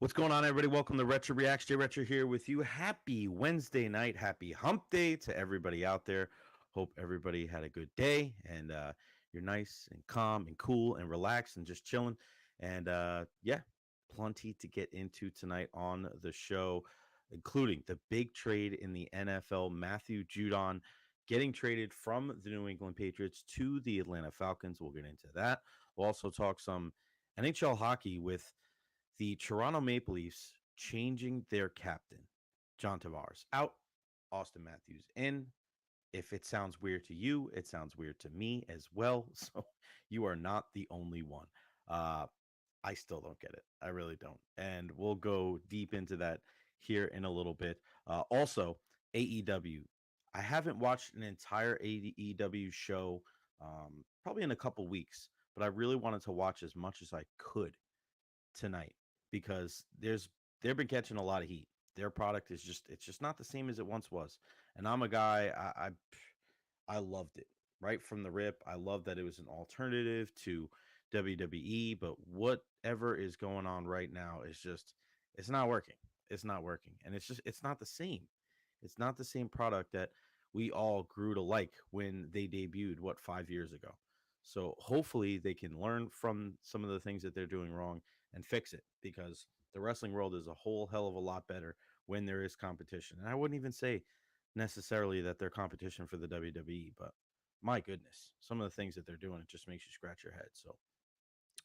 What's going on, everybody? Welcome to Recher REACTS. Recher here with you. Happy Wednesday night. Happy hump day to everybody out there. Hope everybody had a good day and you're nice and calm and cool and relaxed and just chilling. And yeah, plenty to get into tonight on the show, including the big trade in the NFL. Matthew Judon getting traded from the New England Patriots to the Atlanta Falcons. We'll get into that. We'll also talk some NHL hockey with the Toronto Maple Leafs changing their captain. John Tavares out, Austin Matthews in. If it sounds weird to you, it sounds weird to me as well. So you are not the only one. Uh, I still don't get it. I really don't. And we'll go deep into that here in a little bit. Also, AEW. I haven't watched an entire AEW show probably in a couple weeks, but I really wanted to watch as much as I could tonight because they've been catching a lot of heat. Their product is just not the same as it once was. And I'm a guy I loved it right from the rip. I love that it was an alternative to WWE, but whatever is going on right now is just it's not working. It's not working. And it's not the same. It's not the same product that we all grew to like when they debuted 5 years ago. So hopefully they can learn from some of the things that they're doing wrong and fix it because the wrestling world is a whole hell of a lot better when there is competition. And I wouldn't even say necessarily that they're competition for the WWE, but my goodness, some of the things that they're doing, it just makes you scratch your head. So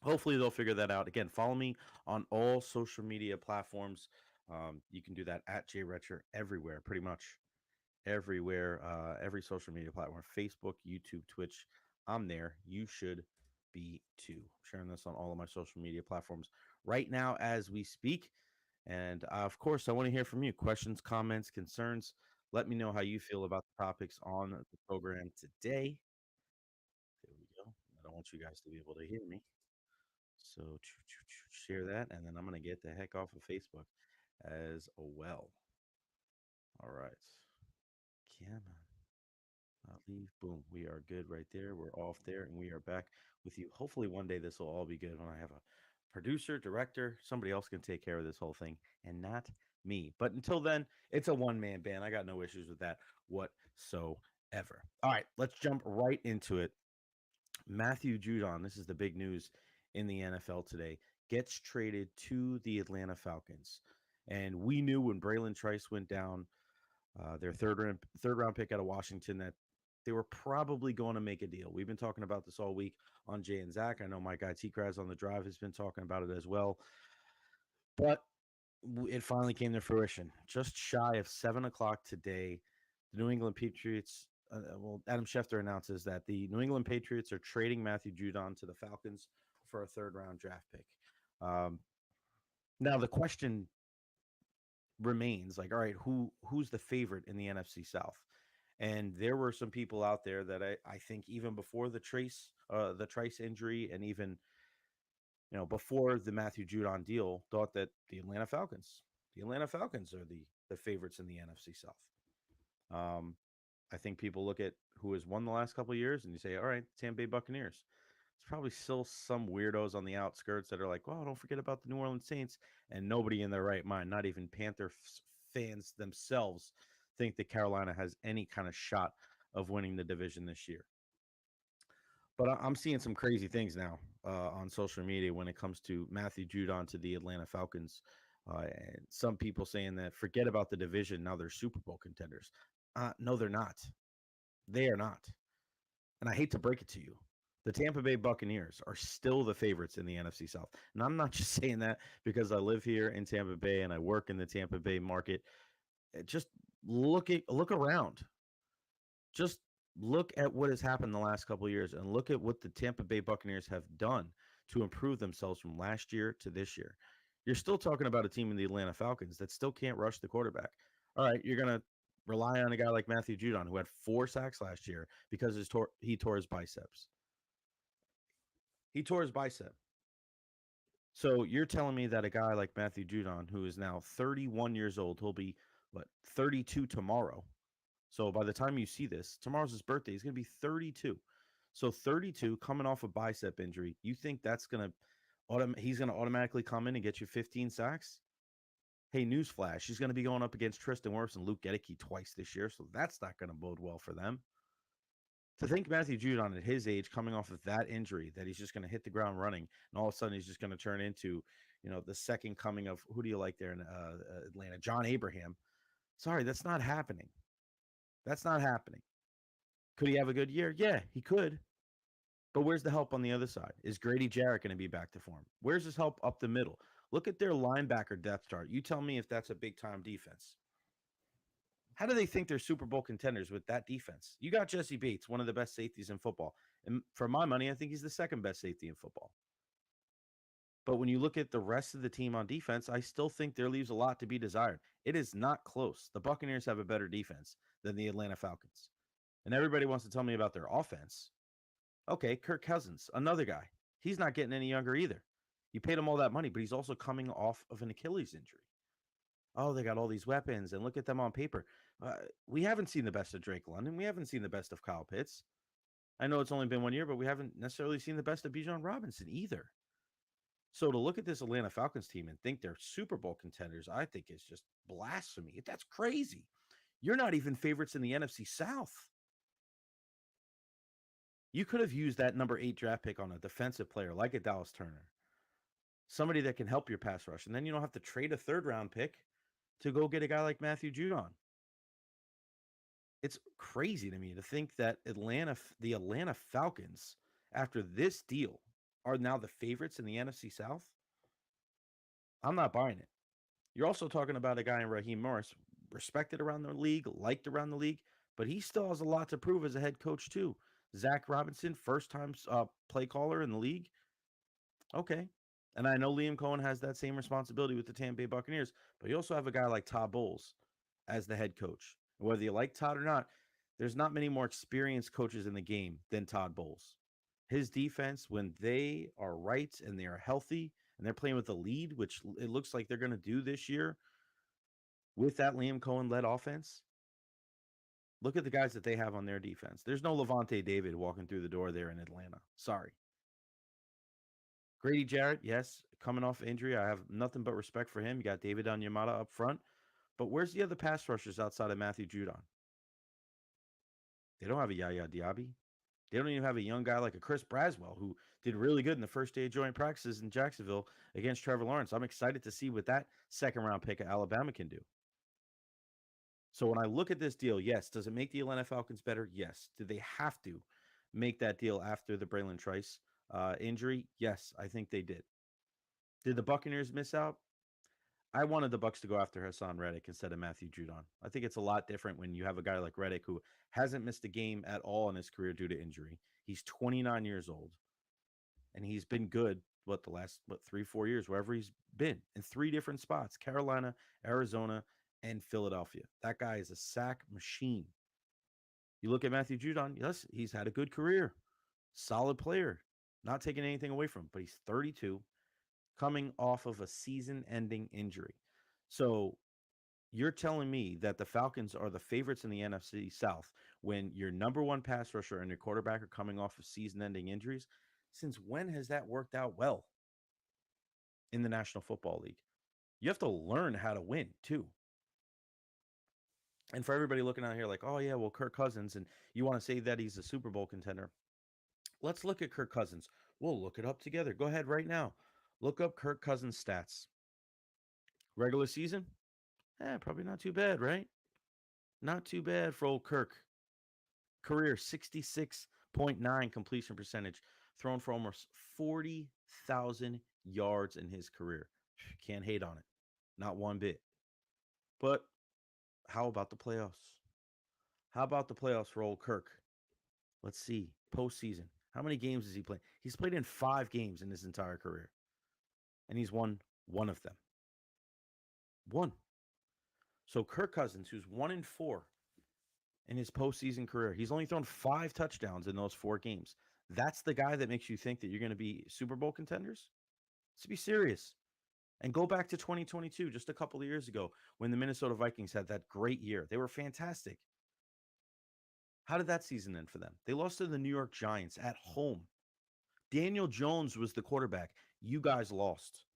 hopefully they'll figure that out. Again, follow me on all social media platforms. You can do that at JRecher everywhere, pretty much everywhere, every social media platform, Facebook, YouTube, Twitch. I'm there. You should be too. Sharing this on all of my social media platforms right now as we speak. And of course, I want to hear from you. Questions, comments, concerns. Let me know how you feel about the topics on the program today. There we go. I don't want you guys to be able to hear me. So share that, and then I'm going to get the heck off of Facebook as well. All right. Come Not leave. Boom. We are good right there. We're off there, and we are back with you. Hopefully, one day this will all be good when I have a producer, director, somebody else can take care of this whole thing, and not me. But until then, it's a one-man band. I got no issues with that whatsoever. All right, let's jump right into it. Matthew Judon, this is the big news in the NFL today, gets traded to the Atlanta Falcons. And we knew when Braylon Trice went down, their third round pick out of Washington, that they were probably going to make a deal. We've been talking about this all week on Jay and Zach. I know my guy T Kraz on the drive has been talking about it as well. But it finally came to fruition. Just shy of 7 o'clock today, the New England Patriots. Adam Schefter announces that the New England Patriots are trading Matthew Judon to the Falcons for a third-round draft pick. Um, Now the question remains like, all right, who's the favorite in the NFC South? And there were some people out there that I think even before the Trice injury, and even before the Matthew Judon deal, thought that the Atlanta Falcons are the favorites in the NFC South. Um, I think people look at who has won the last couple of years, and you say, all right, Tampa Bay Buccaneers. There's probably still some weirdos on the outskirts that are like, well, don't forget about the New Orleans Saints, and nobody in their right mind, not even Panther fans themselves, think that Carolina has any kind of shot of winning the division this year. But I'm seeing some crazy things now on social media when it comes to Matthew Judon to the Atlanta Falcons. And some people saying that forget about the division. Now they're Super Bowl contenders. No, they're not. They are not. And I hate to break it to you. The Tampa Bay Buccaneers are still the favorites in the NFC South. And I'm not just saying that because I live here in Tampa Bay and I work in the Tampa Bay market. Just look around. Just look at what has happened the last couple of years and look at what the Tampa Bay Buccaneers have done to improve themselves from last year to this year. You're still talking about a team in the Atlanta Falcons that still can't rush the quarterback. All right, you're going to rely on a guy like Matthew Judon, who had 4 sacks last year because he tore his biceps. He tore his bicep. So you're telling me that a guy like Matthew Judon, who is now 31 years old, he'll be, 32 tomorrow. So by the time you see this, tomorrow's his birthday. He's going to be 32. So 32 coming off a bicep injury. You think that's going to he's going to automatically come in and get you 15 sacks? Hey, newsflash, she's going to be going up against Tristan Wirfs and Luke Gedeke twice this year, so that's not going to bode well for them. To think Matthew Judon at his age, coming off of that injury, that he's just going to hit the ground running, and all of a sudden he's just going to turn into, the second coming of, who do you like there in Atlanta? John Abraham. Sorry, that's not happening. That's not happening. Could he have a good year? Yeah, he could. But where's the help on the other side? Is Grady Jarrett going to be back to form? Where's his help up the middle? Look at their linebacker depth chart. You tell me if that's a big time defense. How do they think they're Super Bowl contenders with that defense? You got Jesse Bates, one of the best safeties in football. And for my money, I think he's the second best safety in football. But when you look at the rest of the team on defense, I still think there leaves a lot to be desired. It is not close. The Buccaneers have a better defense than the Atlanta Falcons. And everybody wants to tell me about their offense. Okay, Kirk Cousins, another guy. He's not getting any younger either. You paid him all that money, but he's also coming off of an Achilles injury. Oh, they got all these weapons, and look at them on paper. We haven't seen the best of Drake London. We haven't seen the best of Kyle Pitts. I know it's only been 1 year, but we haven't necessarily seen the best of Bijan Robinson either. So to look at this Atlanta Falcons team and think they're Super Bowl contenders, I think is just blasphemy. That's crazy. You're not even favorites in the NFC South. You could have used that number 8 draft pick on a defensive player like a Dallas Turner, somebody that can help your pass rush, and then you don't have to trade a third-round pick to go get a guy like Matthew Judon. It's crazy to me to think that the Atlanta Falcons, after this deal, are now the favorites in the NFC South. I'm not buying it. You're also talking about a guy in Raheem Morris, respected around the league, liked around the league, but he still has a lot to prove as a head coach too. Zach Robinson, first-time play caller in the league. Okay. And I know Liam Cohen has that same responsibility with the Tampa Bay Buccaneers, but you also have a guy like Todd Bowles as the head coach. Whether you like Todd or not, there's not many more experienced coaches in the game than Todd Bowles. His defense, when they are right and they are healthy and they're playing with a lead, which it looks like they're going to do this year with that Liam Cohen-led offense, look at the guys that they have on their defense. There's no Levante David walking through the door there in Atlanta. Sorry. Grady Jarrett, yes, coming off injury. I have nothing but respect for him. You got David Onyemata up front. But where's the other pass rushers outside of Matthew Judon? They don't have a Yaya Diaby. They don't even have a young guy like a Chris Braswell, who did really good in the first day of joint practices in Jacksonville against Trevor Lawrence. I'm excited to see what that second-round pick of Alabama can do. So when I look at this deal, yes, does it make the Atlanta Falcons better? Yes. Did they have to make that deal after the Braylon Trice injury? Yes, I think they did. Did the Buccaneers miss out? I wanted the Bucs to go after Hassan Reddick instead of Matthew Judon. I think it's a lot different when you have a guy like Reddick who hasn't missed a game at all in his career due to injury. He's 29 years old, and he's been good, the last 3-4 years, wherever he's been, in 3 different spots: Carolina, Arizona, and Philadelphia. That guy is a sack machine. You look at Matthew Judon, yes, he's had a good career. Solid player. Not taking anything away from him, but he's 32, coming off of a season-ending injury. So you're telling me that the Falcons are the favorites in the NFC South when your number 1 pass rusher and your quarterback are coming off of season-ending injuries? Since when has that worked out well in the National Football League? You have to learn how to win, too. And for everybody looking out here like, oh, yeah, well, Kirk Cousins, and you want to say that he's a Super Bowl contender. Let's look at Kirk Cousins. We'll look it up together. Go ahead right now. Look up Kirk Cousins' stats. Regular season? Probably not too bad, right? Not too bad for old Kirk. Career, 66.9 completion percentage. Thrown for almost 40,000 yards in his career. Can't hate on it. Not one bit. But how about the playoffs? How about the playoffs for old Kirk? Let's see. Postseason. How many games has he played? He's played in 5 games in his entire career. And he's won 1 of them. 1. So Kirk Cousins, who's 1-4 in his postseason career, he's only thrown 5 touchdowns in those 4 games. That's the guy that makes you think that you're going to be Super Bowl contenders? Let's be serious. And go back to 2022, just a couple of years ago, when the Minnesota Vikings had that great year. They were fantastic. How did that season end for them? They lost to the New York Giants at home. Daniel Jones was the quarterback. You guys lost.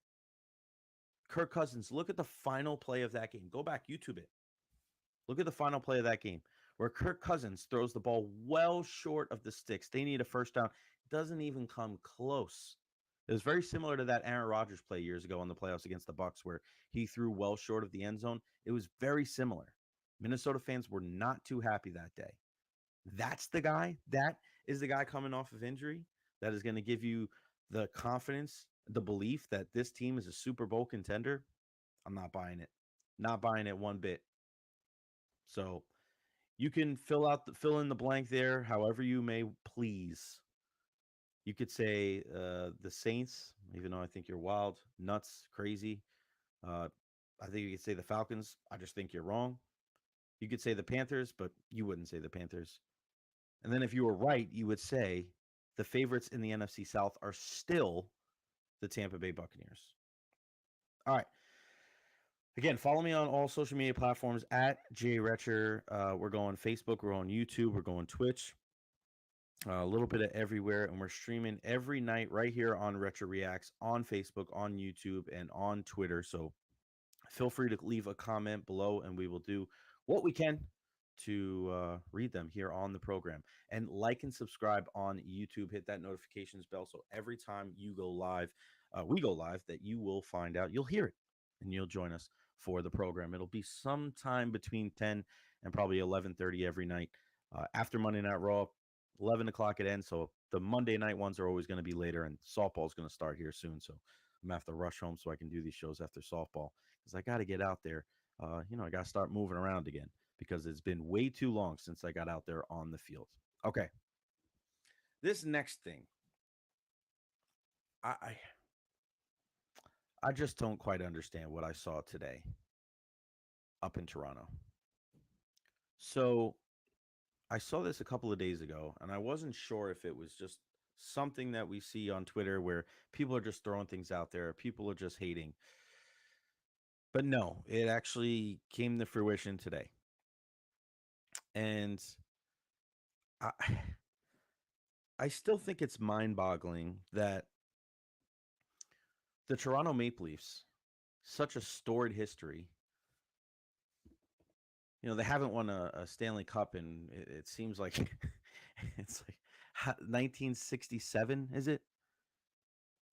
Kirk Cousins, look at the final play of that game. Go back, YouTube it. Look at the final play of that game where Kirk Cousins throws the ball well short of the sticks. They need a first down. Doesn't even come close. It was very similar to that Aaron Rodgers play years ago in the playoffs against the Bucs where he threw well short of the end zone. It was very similar. Minnesota fans were not too happy that day. That's the guy. That is the guy coming off of injury that is going to give you the confidence, the belief that this team is a Super Bowl contender. I'm not buying it. Not buying it one bit. So you can fill in the blank there however you may please. You could say the Saints, even though I think you're wild, nuts, crazy. Uh, I think you could say the Falcons. I just think you're wrong. You could say the Panthers, but you wouldn't say the Panthers. And then if you were right, you would say the favorites in the NFC South are still the Tampa Bay Buccaneers. All right. Again, follow me on all social media platforms at Recher. We're going Facebook, we're on YouTube, we're going Twitch, a little bit of everywhere, and we're streaming every night right here on Recher Reacts on Facebook, on YouTube, and on Twitter. So feel free to leave a comment below, and we will do what we can to read them here on the program. And like and subscribe on YouTube. Hit that notifications bell so every time you go live, we go live, that you will find out. You'll hear it, and you'll join us for the program. It'll be sometime between 10 and probably 11:30 every night after Monday Night Raw. 11 o'clock it ends, so the Monday night ones are always going to be later, and softball is going to start here soon, so I'm going to have to rush home so I can do these shows after softball because I got to get out there. I got to start moving around again because it's been way too long since I got out there on the field. Okay. This next thing, I just don't quite understand what I saw today up in Toronto. So I saw this a couple of days ago, and I wasn't sure if it was just something that we see on Twitter where people are just throwing things out there, people are just hating. But no, it actually came to fruition today. And I, I still think it's mind-boggling that the Toronto Maple Leafs, such a storied history, they haven't won a Stanley Cup in, it seems like it's like 1967, is it?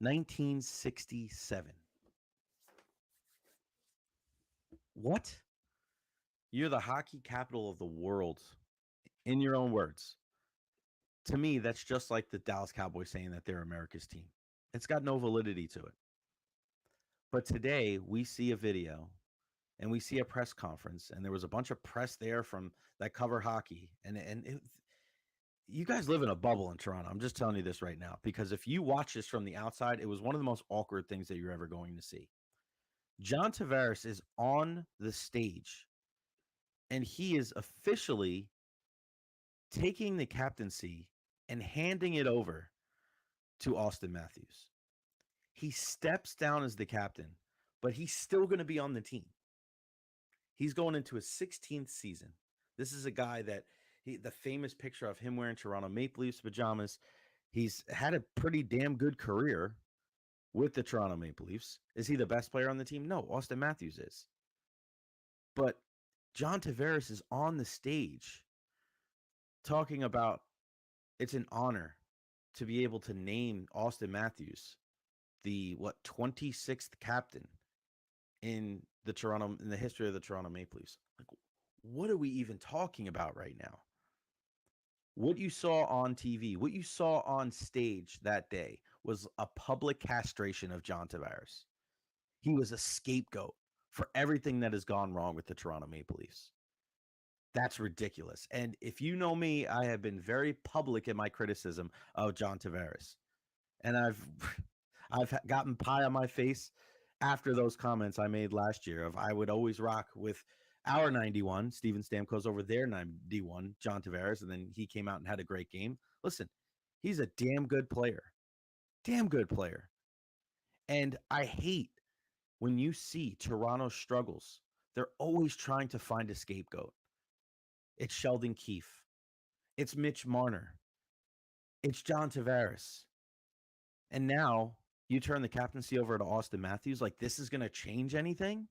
1967. What? You're the hockey capital of the world, in your own words. To me, that's just like the Dallas Cowboys saying that they're America's team. It's got no validity to it. But today, we see a video and we see a press conference, and there was a bunch of press there from that cover hockey. You guys live in a bubble in Toronto. I'm just telling you this right now, because if you watch this from the outside, it was one of the most awkward things that you're ever going to see. John Tavares is on the stage, and he is officially taking the captaincy and handing it over to Austin Matthews. He steps down as the captain, but he's still going to be on the team. He's going into his 16th season. This is a guy that the famous picture of him wearing Toronto Maple Leafs pajamas. He's had a pretty damn good career with the Toronto Maple Leafs. Is he the best player on the team? No, Austin Matthews is. But John Tavares is on the stage talking about it's an honor to be able to name Austin Matthews the 26th captain in the history of the Toronto Maple Leafs. Like, what are we even talking about right now? What you saw on TV, what you saw on stage that day was a public castration of John Tavares. He was a scapegoat for everything that has gone wrong with the Toronto Maple Leafs. That's ridiculous. And if you know me, I have been very public in my criticism of John Tavares. And I've gotten pie on my face after those comments I made last year of I would always rock with our 91, Steven Stamkos, over their 91, John Tavares, and then he came out and had a great game. Listen, he's a damn good player. Damn good player. And I hate when you see Toronto struggles. They're always trying to find a scapegoat. It's Sheldon Keefe. It's Mitch Marner. It's John Tavares. And now You turn the captaincy over to Austin Matthews, like this is going to change anything?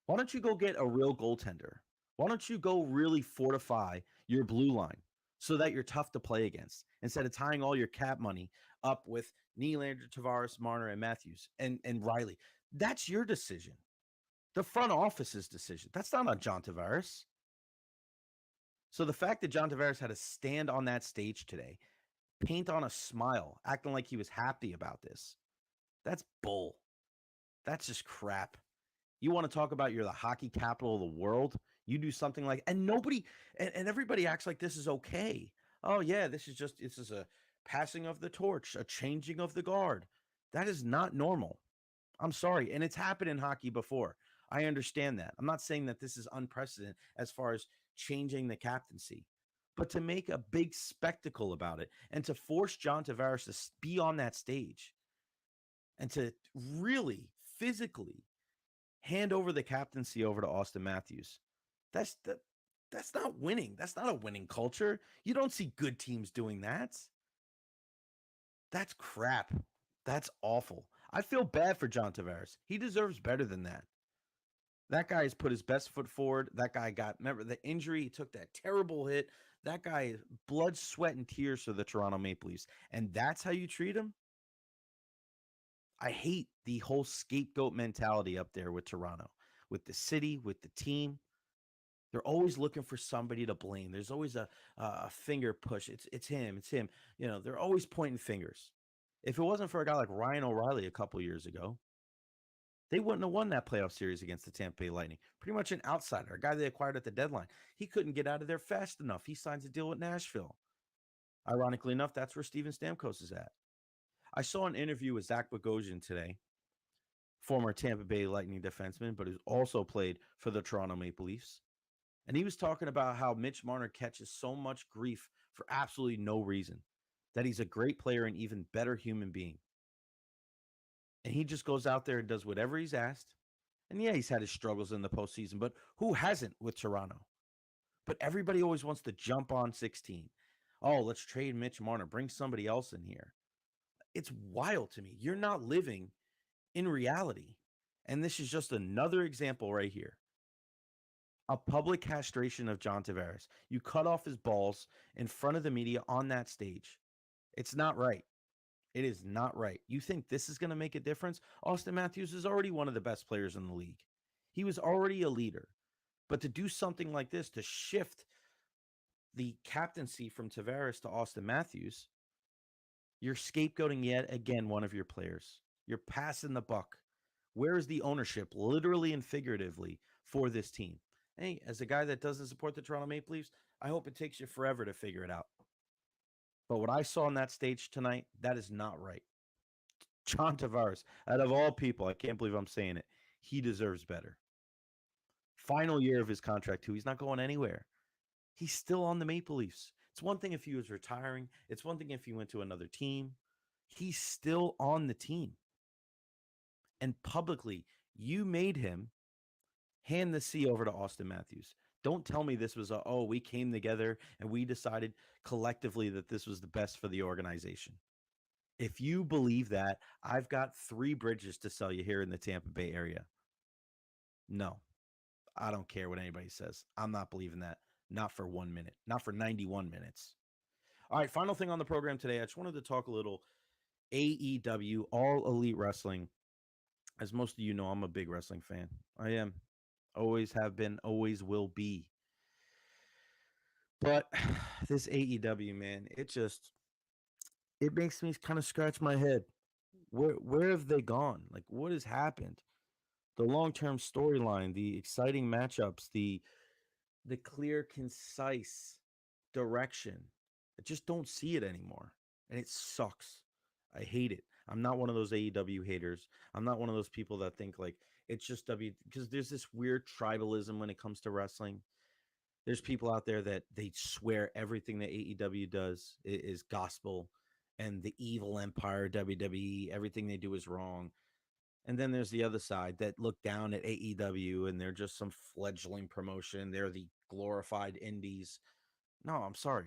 Why don't you go get a real goaltender? Why don't you go really fortify your blue line so that you're tough to play against instead of tying all your cap money up with Nylander, Tavares, Marner, and Matthews and Riley? That's your decision. The front office's decision. That's not on John Tavares. So the fact that John Tavares had to stand on that stage today, paint on a smile, acting like he was happy about this, that's bull. That's just crap. You want to talk about you're the hockey capital of the world? You do something like, and nobody, and everybody acts like this is okay. Oh yeah, this is a passing of the torch, a changing of the guard. That is not normal. I'm sorry, and it's happened in hockey before. I understand that. I'm not saying that this is unprecedented as far as changing the captaincy, but to make a big spectacle about it and to force John Tavares to be on that stage and to really physically hand over the captaincy over to Austin Matthews. That's the that's not winning. That's not a winning culture. You don't see good teams doing that. That's crap. That's awful. I feel bad for John Tavares. He deserves better than that. That guy has put his best foot forward. That guy got, remember the injury, he took that terrible hit. That guy, blood, sweat, and tears for the Toronto Maple Leafs. And that's how you treat him? I hate the whole scapegoat mentality up there with Toronto, with the city, with the team. They're always looking for somebody to blame. There's always a finger push. It's him. It's him. You know, they're always pointing fingers. If it wasn't for a guy like Ryan O'Reilly a couple years ago, they wouldn't have won that playoff series against the Tampa Bay Lightning. Pretty much an outsider, a guy they acquired at the deadline. He couldn't get out of there fast enough. He signs a deal with Nashville. Ironically enough, that's where Steven Stamkos is at. I saw an interview with Zach Bogosian today, former Tampa Bay Lightning defenseman, but who's also played for the Toronto Maple Leafs. And he was talking about how Mitch Marner catches so much grief for absolutely no reason, that he's a great player and even better human being. And he just goes out there and does whatever he's asked. And yeah, he's had his struggles in the postseason, but who hasn't with Toronto? But everybody always wants to jump on 16. Oh, let's trade Mitch Marner, bring somebody else in here. It's wild to me. You're not living in reality. And this is just another example right here. A public castration of John Tavares. You cut off his balls in front of the media on that stage. It's not right. It is not right. You think this is going to make a difference? Austin Matthews is already one of the best players in the league. He was already a leader. But to do something like this, to shift the captaincy from Tavares to Austin Matthews, you're scapegoating yet again one of your players. You're passing the buck. Where is the ownership, literally and figuratively, for this team? Hey, as a guy that doesn't support the Toronto Maple Leafs, I hope it takes you forever to figure it out. But what I saw on that stage tonight, that is not right. John Tavares, out of all people, I can't believe I'm saying it, he deserves better. Final year of his contract, too. He's not going anywhere. He's still on the Maple Leafs. It's one thing if he was retiring, it's one thing if he went to another team. He's still on the team. And publicly, you made him hand the C over to Austin Matthews. Don't tell me this was we came together and we decided collectively that this was the best for the organization. If you believe that, I've got 3 bridges to sell you here in the Tampa Bay area. No, I don't care what anybody says. I'm not believing that. Not for 1 minute, not for 91 minutes. All right, final thing on the program today. I just wanted to talk a little AEW, All Elite Wrestling. As most of you know, I'm a big wrestling fan. I am. Always have been, always will be. But this AEW, man, it makes me kind of scratch my head. Where have they gone? Like, what has happened? The long-term storyline, the exciting matchups, the clear, concise direction. I just don't see it anymore. And it sucks. I hate it. I'm not one of those AEW haters. I'm not one of those people that think like it's just because there's this weird tribalism when it comes to wrestling. There's people out there that they swear everything that AEW does is gospel and the evil empire, WWE, everything they do is wrong. And then there's the other side that look down at AEW and they're just some fledgling promotion. They're the glorified indies. No, I'm sorry.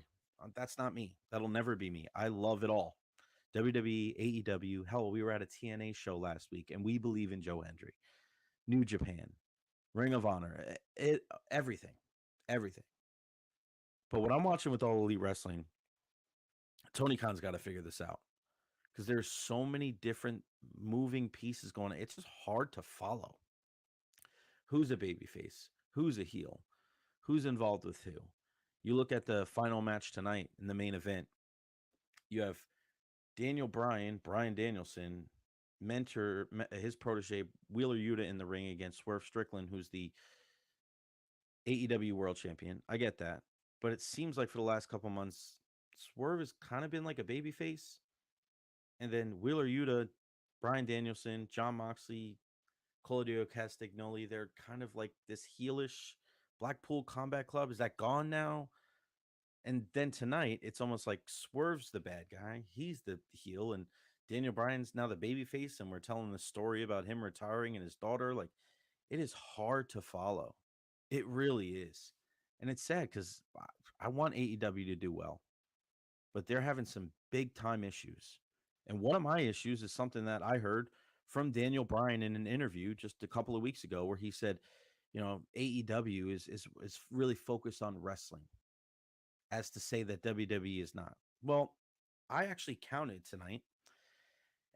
That's not me. That'll never be me. I love it all. WWE, AEW. Hell, we were at a TNA show last week, and we believe in Joe Hendry. New Japan, Ring of Honor, everything, everything. But what I'm watching with All Elite Wrestling, Tony Khan's got to figure this out because there's so many different moving pieces going on. It's just hard to follow. Who's a babyface? Who's a heel? Who's involved with who? You look at the final match tonight in the main event. You have Brian Danielson, his protege, Wheeler Yuta in the ring against Swerve Strickland, who's the AEW World Champion. I get that. But it seems like for the last couple months, Swerve has kind of been like a babyface. And then Wheeler Yuta, Brian Danielson, John Moxley, Claudio Castagnoli, they're kind of like this heelish Blackpool Combat Club. Is that gone now? And then tonight, it's almost like Swerve's the bad guy. He's the heel, and Daniel Bryan's now the babyface, and we're telling the story about him retiring and his daughter. Like, it is hard to follow. It really is. And it's sad because I want AEW to do well, but they're having some big time issues. And one of my issues is something that I heard from Daniel Bryan in an interview just a couple of weeks ago, where he said, AEW is really focused on wrestling, as to say that WWE is not. Well, I actually counted tonight,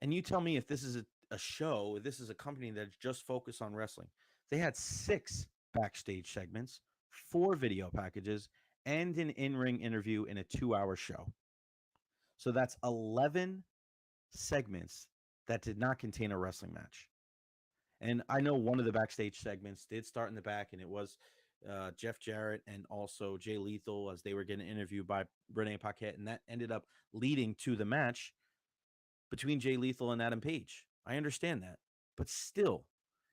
and you tell me if this is a show, this is a company that's just focused on wrestling. They had 6 backstage segments, 4 video packages, and an in-ring interview in a 2-hour show. So that's 11 segments that did not contain a wrestling match. And I know one of the backstage segments did start in the back, and it was Jeff Jarrett and also Jay Lethal as they were getting interviewed by Renee Paquette, and that ended up leading to the match between Jay Lethal and Adam Page. I understand that. But still,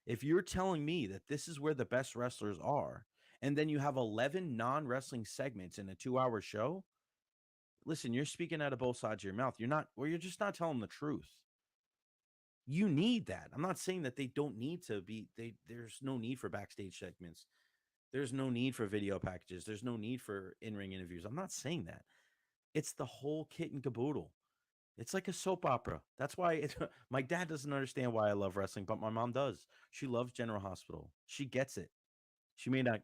if you're telling me that this is where the best wrestlers are, and then you have 11 non-wrestling segments in a 2-hour show, listen, you're speaking out of both sides of your mouth. You're just not telling the truth. You need that. I'm not saying that they don't need to be, there's no need for backstage segments. There's no need for video packages. There's no need for in-ring interviews. I'm not saying that. It's the whole kit and caboodle. It's like a soap opera. That's why my dad doesn't understand why I love wrestling, but my mom does. She loves General Hospital. She gets it. She may not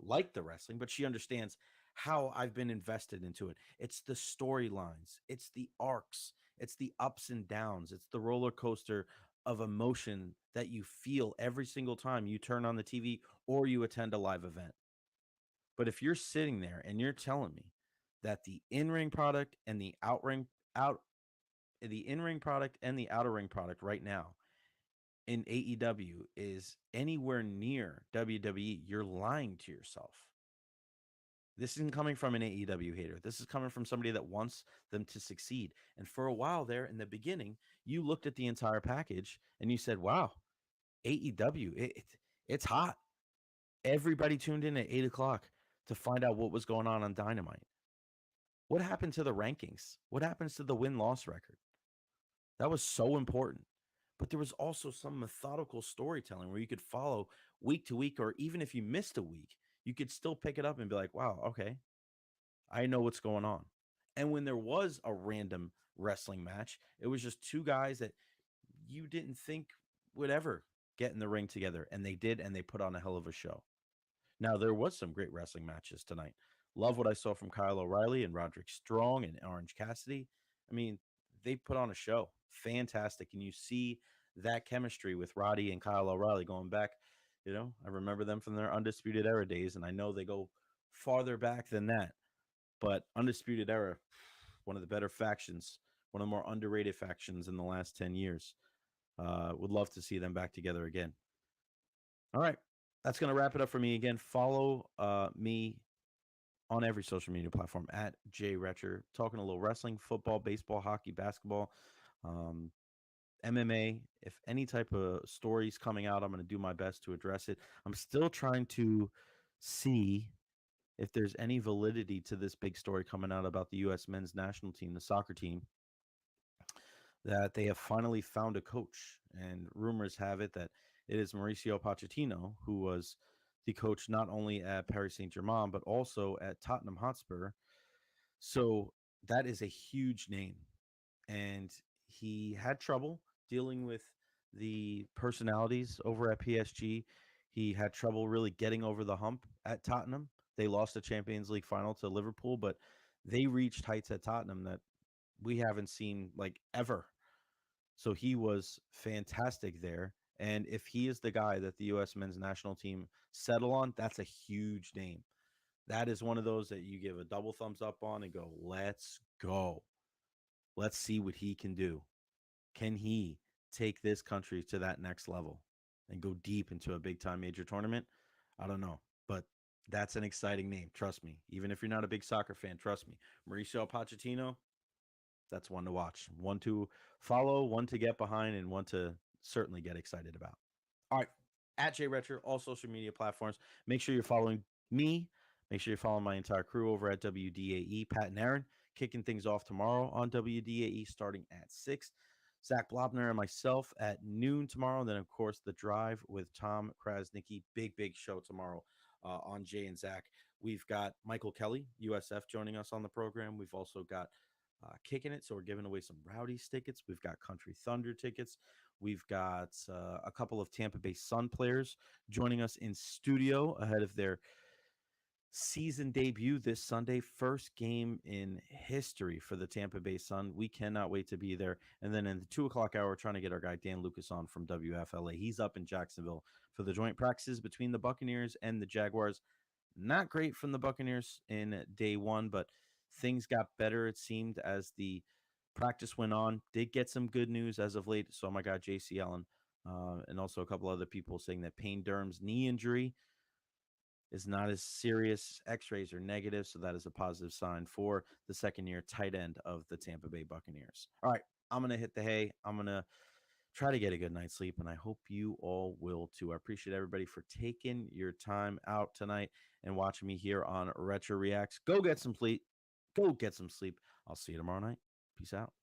like the wrestling, but she understands how I've been invested into it. It's the storylines. It's the arcs. It's the ups and downs. It's the roller coaster of emotion that you feel every single time you turn on the TV or you attend a live event. But if you're sitting there and you're telling me that the in-ring product and the the in-ring product and the outer ring product right now in AEW is anywhere near WWE, you're lying to yourself. This isn't coming from an AEW hater. This is coming from somebody that wants them to succeed. And for a while there in the beginning, you looked at the entire package and you said, wow, AEW, it's hot. Everybody tuned in at 8 o'clock to find out what was going on Dynamite. What happened to the rankings? What happens to the win-loss record? That was so important. But there was also some methodical storytelling where you could follow week to week, or even if you missed a week, you could still pick it up and be like, wow, okay, I know what's going on. And when there was a random wrestling match, it was just 2 guys that you didn't think would ever get in the ring together. And they did, and they put on a hell of a show. Now, there was some great wrestling matches tonight. Love what I saw from Kyle O'Reilly and Roderick Strong and Orange Cassidy. I mean, they put on a show. Fantastic. And you see that chemistry with Roddy and Kyle O'Reilly going back. I remember them from their Undisputed Era days, and I know they go farther back than that. But Undisputed Era, one of the better factions, one of the more underrated factions in the last 10 years. Would love to see them back together again. All right. That's going to wrap it up for me. Again, follow me on every social media platform at Recher, talking a little wrestling, football, baseball, hockey, basketball, MMA. If any type of stories coming out, I'm going to do my best to address it. I'm still trying to see if there's any validity to this big story coming out about the U.S. men's national team, the soccer team, that they have finally found a coach. And rumors have it that it is Mauricio Pochettino, who was the coach not only at Paris Saint-Germain, but also at Tottenham Hotspur. So that is a huge name. and he had trouble dealing with the personalities over at PSG. He had trouble really getting over the hump at Tottenham. They lost the Champions League final to Liverpool, but they reached heights at Tottenham that we haven't seen like ever. So he was fantastic there. And if he is the guy that the U.S. men's national team settle on, that's a huge name. That is one of those that you give a double thumbs up on and go, let's go. Let's see what he can do. Can he take this country to that next level and go deep into a big time major tournament? I don't know, but that's an exciting name. Trust me. Even if you're not a big soccer fan, trust me. Mauricio Pochettino, that's one to watch, one to follow, one to get behind, and one to certainly get excited about. All right, at Recher, all social media platforms. Make sure you're following me. Make sure you're following my entire crew over at WDAE. Pat and Aaron kicking things off tomorrow on WDAE starting at 6. Zach Blobner and myself at noon tomorrow. And then, of course, the drive with Tom Krasnicki. Big show tomorrow on Jay and Zach. We've got Michael Kelly, USF, joining us on the program. We've also got Kicking It. So we're giving away some Rowdies tickets. We've got Country Thunder tickets. We've got a couple of Tampa Bay Sun players joining us in studio ahead of their season debut this Sunday. First game in history for the Tampa Bay Sun. We cannot wait to be there. And then in the 2 o'clock hour, we're trying to get our guy Dan Lucas on from WFLA. He's up in Jacksonville for the joint practices between the Buccaneers and the Jaguars. Not great from the Buccaneers in day one, but things got better, it seemed, as the practice went on. Did get some good news as of late. Saw my guy JC Allen and also a couple other people saying that Payne Durham's knee injury is not as serious. X-rays are negative, so that is a positive sign for the second-year tight end of the Tampa Bay Buccaneers. All right, I'm going to hit the hay. I'm going to try to get a good night's sleep, and I hope you all will too. I appreciate everybody for taking your time out tonight and watching me here on Recher Reacts. Go get some sleep. Go get some sleep. I'll see you tomorrow night. Peace out.